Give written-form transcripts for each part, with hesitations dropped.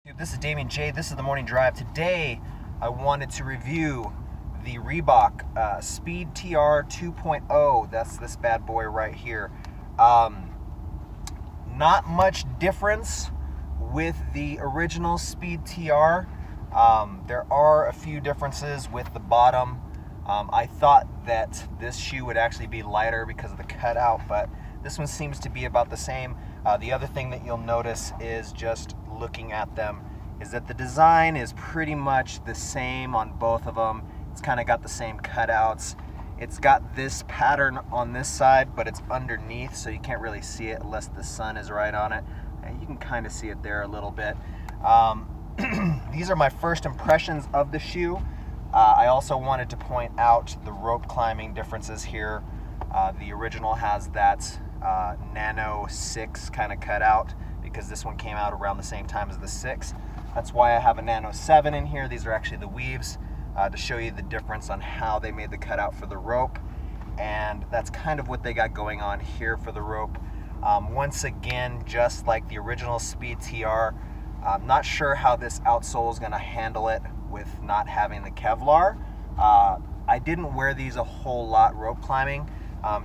This is Damien J. This is the Morning Drive. Today, I wanted to review the Reebok Speed TR 2.0. That's this bad boy right here. Not much difference with the original Speed TR. There are a few differences with the bottom. I thought that this shoe would actually be lighter because of the cutout, but this one seems to be about the same. The other thing that you'll notice is just looking at them is that the design is pretty much the same on both of them. It's kind of got the same cutouts. It's got this pattern on this side, but it's underneath, so you can't really see it unless the sun is right on it. And you can kind of see it there a little bit. These are my first impressions of the shoe. I also wanted to point out the rope climbing differences here. The original has that Nano 6 kind of cutout because this one came out around the same time as the 6. That's why I have a Nano 7 in here. These are actually the weaves to show you the difference on how they made the cutout for the rope. And that's kind of what they got going on here for the rope. Once again, just like the original Speed TR, I'm not sure how this outsole is going to handle it with not having the Kevlar. I didn't wear these a whole lot rope climbing.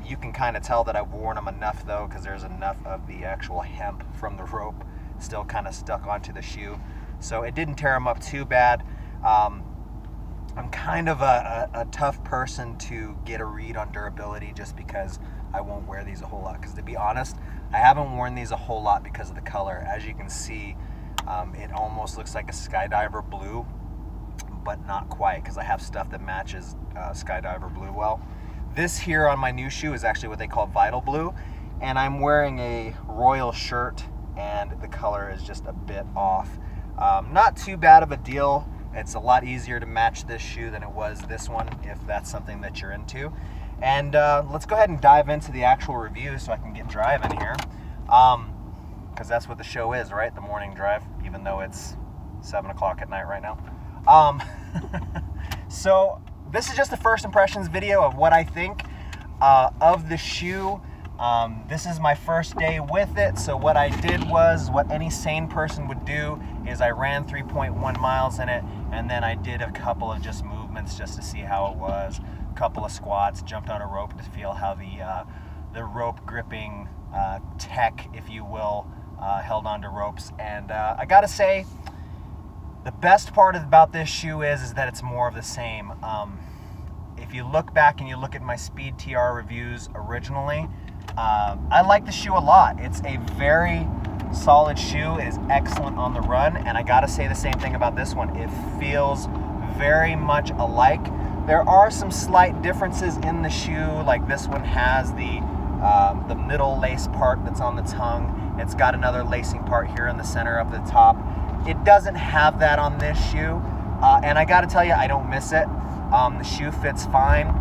You can kind of tell that I've worn them enough though, because there's enough of the actual hemp from the rope still kind of stuck onto the shoe. So it didn't tear them up too bad. I'm kind of a tough person to get a read on durability just because I won't wear these a whole lot. Because to be honest, I haven't worn these a whole lot because of the color. As you can see, it almost looks like a skydiver blue, but not quite, because I have stuff that matches skydiver blue well. This here on my new shoe is actually what they call Vital Blue, and I'm wearing a royal shirt, and the color is just a bit off. Not too bad of a deal. It's a lot easier to match this shoe than it was this one, if that's something that you're into. And let's go ahead and dive into the actual review so I can get driving here. Because that's what the show is, right? The morning drive, even though it's 7 o'clock at night right now. So this is just the first impressions video of what I think of the shoe. This is my first day with it, so what I did was what any sane person would do is I ran 3.1 miles in it, and then I did a couple of just movements just to see how it was, a couple of squats, jumped on a rope to feel how the rope gripping tech, if you will, held onto ropes. And I gotta say, the best part about this shoe is that it's more of the same. If you look back and you look at my Speed TR reviews originally, I like the shoe a lot. It's a very solid shoe. It is excellent on the run, and I gotta say the same thing about this one. It feels very much alike. There are some slight differences in the shoe, like this one has the middle lace part that's on the tongue. It's got another lacing part here in the center of the top. It doesn't have that on this shoe, and I gotta tell you, I don't miss it. The shoe fits fine.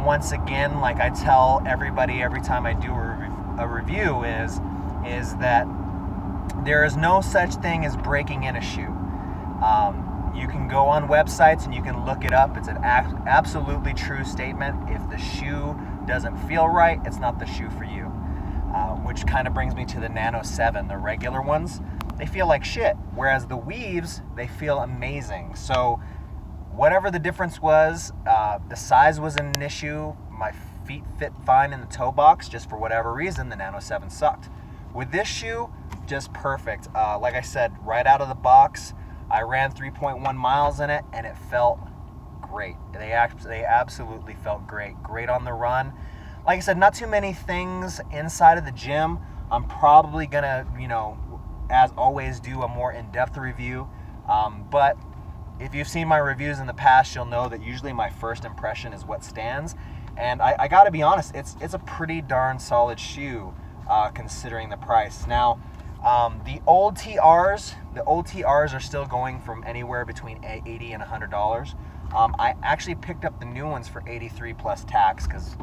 Once again, like I tell everybody every time I do a review, is that there is no such thing as breaking in a shoe. You can go on websites and you can look it up. It's an absolutely true statement. If the shoe doesn't feel right, it's not the shoe for you. Which kind of brings me to the Nano 7. The regular ones, they feel like shit. Whereas the weaves, they feel amazing. So whatever the difference was, the size was an issue. My feet fit fine in the toe box. Just for whatever reason, the Nano 7 sucked. With this shoe, just perfect. Like I said, right out of the box, I ran 3.1 miles in it, and it felt great. They absolutely felt great. Great on the run. Like I said, not too many things inside of the gym. I'm probably gonna, as always, do a more in-depth review. But if you've seen my reviews in the past, you'll know that usually my first impression is what stands. And I gotta be honest, it's a pretty darn solid shoe, considering the price. Now, the old TRs are still going from anywhere between $80 and $100. I actually picked up the new ones for $83 plus tax, because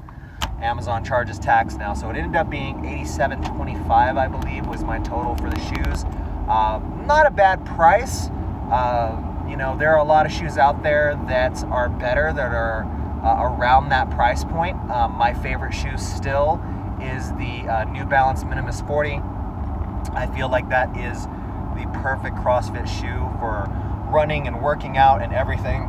Amazon charges tax now, so it ended up being $87.25, I believe, was my total for the shoes. Not a bad price. There are a lot of shoes out there that are better, that are around that price point. My favorite shoe still is the New Balance Minimus 40. I feel like that is the perfect CrossFit shoe for running and working out and everything.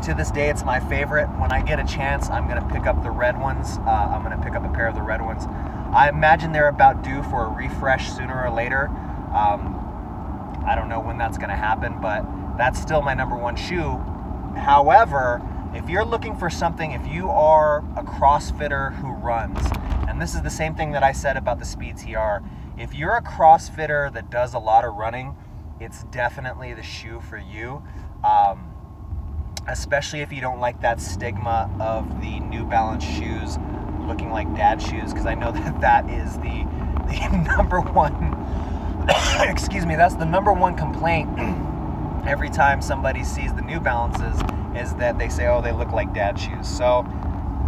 To this day, it's my favorite. When I get a chance, I'm going to pick up the red ones. I'm going to pick up a pair of the red ones. I imagine they're about due for a refresh sooner or later. I don't know when that's going to happen, but that's still my number one shoe. However, if you're looking for something, if you are a CrossFitter who runs, and this is the same thing that I said about the Speed TR, if you're a CrossFitter that does a lot of running, it's definitely the shoe for you. Especially if you don't like that stigma of the New Balance shoes looking like dad shoes, because I know that is the number one, excuse me, that's the number one complaint every time somebody sees the New Balances, is that they say, oh, they look like dad shoes. So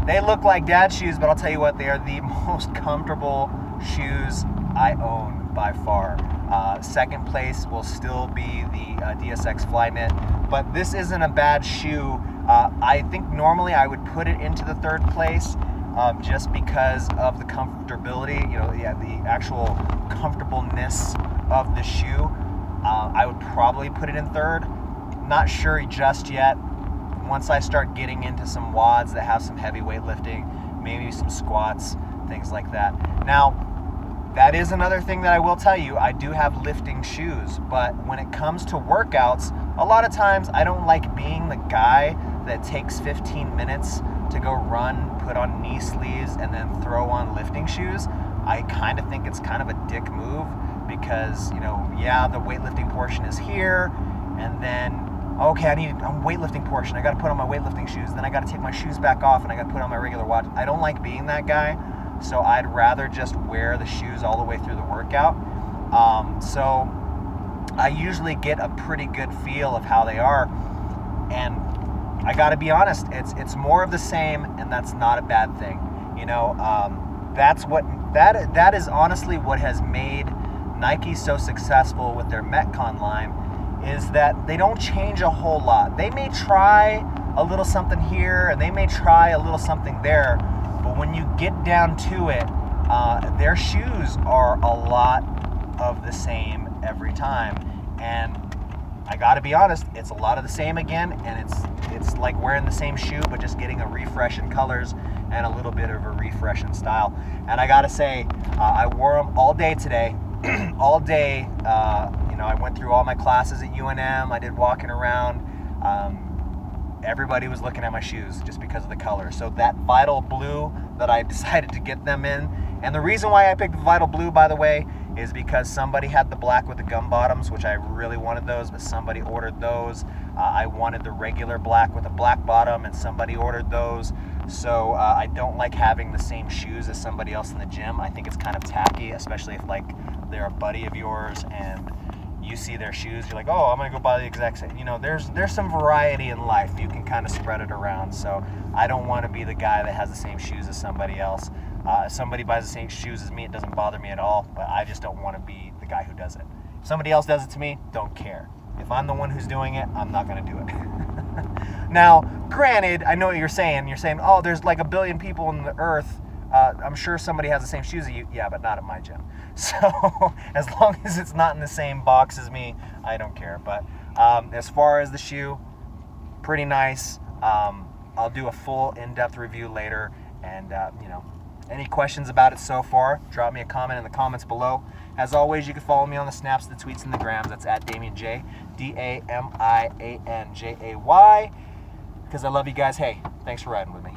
they look like dad shoes, but I'll tell you what, they are the most comfortable shoes I own by far. Second place will still be the DSX Flyknit, but this isn't a bad shoe. I think normally I would put it into the third place just because of the comfortability, the actual comfortableness of the shoe. I would probably put it in third. Not sure just yet. Once I start getting into some WODs that have some heavy weightlifting, maybe some squats, things like that. Now, that is another thing that I will tell you. I do have lifting shoes, but when it comes to workouts, a lot of times I don't like being the guy that takes 15 minutes to go run, put on knee sleeves, and then throw on lifting shoes. I kind of think it's kind of a dick move because, the weightlifting portion is here, and then, okay, I need a weightlifting portion. I got to put on my weightlifting shoes. Then I got to take my shoes back off, and I got to put on my regular watch. I don't like being that guy. So I'd rather just wear the shoes all the way through the workout. So I usually get a pretty good feel of how they are. And I gotta be honest, it's more of the same, and that's not a bad thing. That is honestly what has made Nike so successful with their Metcon line, is that they don't change a whole lot. They may try a little something here, and they may try a little something there, but when you get down to it, their shoes are a lot of the same every time. And I gotta be honest, it's a lot of the same again, and it's like wearing the same shoe, but just getting a refresh in colors and a little bit of a refresh in style. And I gotta say, I wore them all day today. All day, I went through all my classes at UNM. I did walking around. Everybody was looking at my shoes just because of the color. So that Vital Blue that I decided to get them in, and the reason why I picked the Vital Blue, by the way, is because somebody had the black with the gum bottoms, which I really wanted those, but somebody ordered those. I wanted the regular black with a black bottom, and somebody ordered those. So I don't like having the same shoes as somebody else in the gym. I think it's kind of tacky, especially if they're a buddy of yours and you see their shoes, you're like, oh, I'm gonna go buy the exact same. There's some variety in life. You can kind of spread it around. So I don't want to be the guy that has the same shoes as somebody else. If somebody buys the same shoes as me, it doesn't bother me at all, but I just don't want to be the guy who does it. If somebody else does it to me, don't care. If I'm the one who's doing it, I'm not gonna do it. Now, granted, I know what you're saying. You're saying, oh, there's like 1 billion people on the earth. I'm sure somebody has the same shoes as you. Yeah, but not at my gym. So as long as it's not in the same box as me, I don't care. But as far as the shoe, pretty nice. I'll do a full in-depth review later. And, any questions about it so far, drop me a comment in the comments below. As always, you can follow me on the snaps, the tweets, and the grams. That's at Damian J, DAMIANJAY. Because I love you guys. Hey, thanks for riding with me.